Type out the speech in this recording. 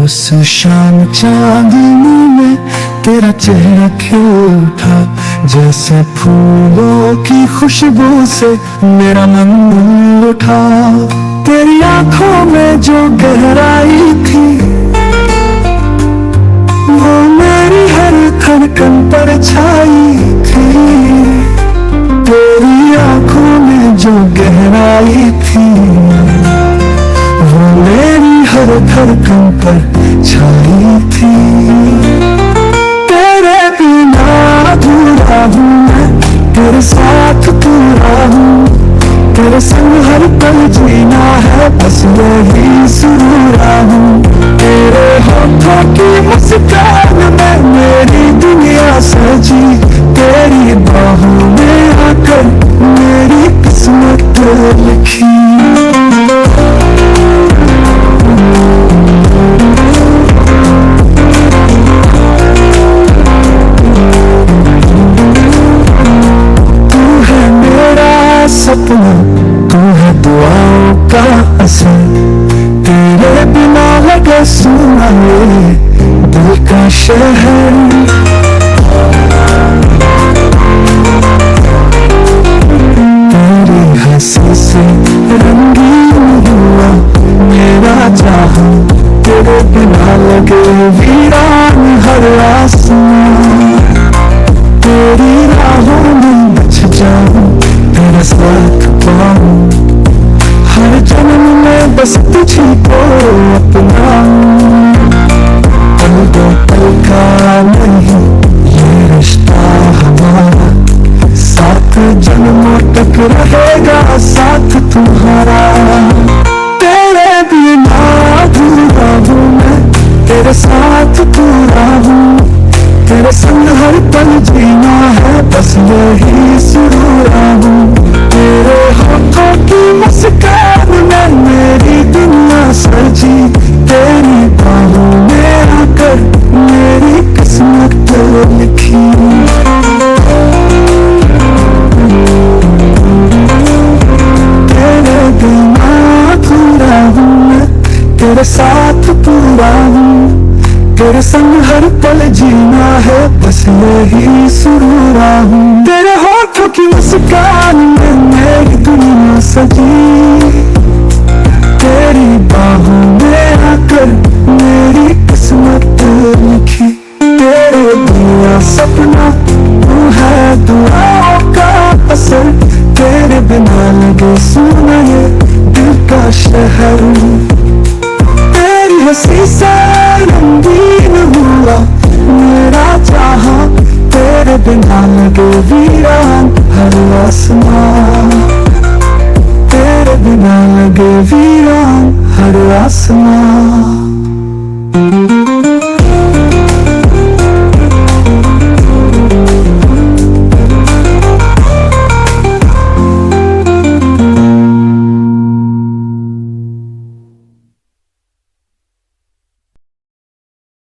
उस शाम चांदनी में तेरा चेहरा खिल उठा, जैसे फूलों की खुशबू से मेरा मन उठा। तेरी आंखों में जो गहराई थी वो मेरी हर धड़कन पर छाई थी। तेरी आंखों में जो गहराई थी वो मेरी हर धड़कन पर छाई थी। तेरे बिना अधूरा हूँ मैं, तेरे साथ पूरा हूँ। तेरे संग हर पल जीना है, बस यही सुरूरा हूँ। तेरे होठों की मुस्कान में मेरी दुनिया सजी। तेरी बाहों में आकर मेरी किस्मत लिखी। सपना तू है दुआओं का असर, तेरे बिना लगे सुना ये दिल का शहर। तेरी हंसी से रंगीन हुआ मेरा जहां, तेरे बिना लगे वीरान हर आसमां। तेरी राहों में बच जाऊं, तेरा साथ पाऊं, हर जन्म में बस तुझी को अपनाऊं। पल दो पल का नहीं ये रिश्ता हमारा, सात जन्मों तक रहेगा साथ तुम्हारा। तेरे बिना अधूरा हूँ मैं, तेरे साथ पूरा हूँ। तेरे संग हर पल जीना है, बस यही सुरूरा हूँ। तेरे होठों की मुस्कान में मेरी दुनिया सजी। तेरी बाहों में आकर मेरी किस्मत लिखी। तेरे बिना अधूरा हूँ मैं, तेरे साथ पूरा हूँ। तेरे संग हर पल जीना है, बस यही सुरूरा हूँ। तेरे होठों की मुस्कान में मेरी दुनिया सजी। तेरी बाहों में आकर मेरी किस्मत लिखी। तेरे बिना सपना तू है दुआओं का असर, तेरे बिना लगे सुना ये दिल का शहर। तेरी हंसी से रंगीन हुआ मेरा जहां, तेरे बिना लगे वीरान हर आसमां। तेरे बिना लगे वीरान हर आसमां।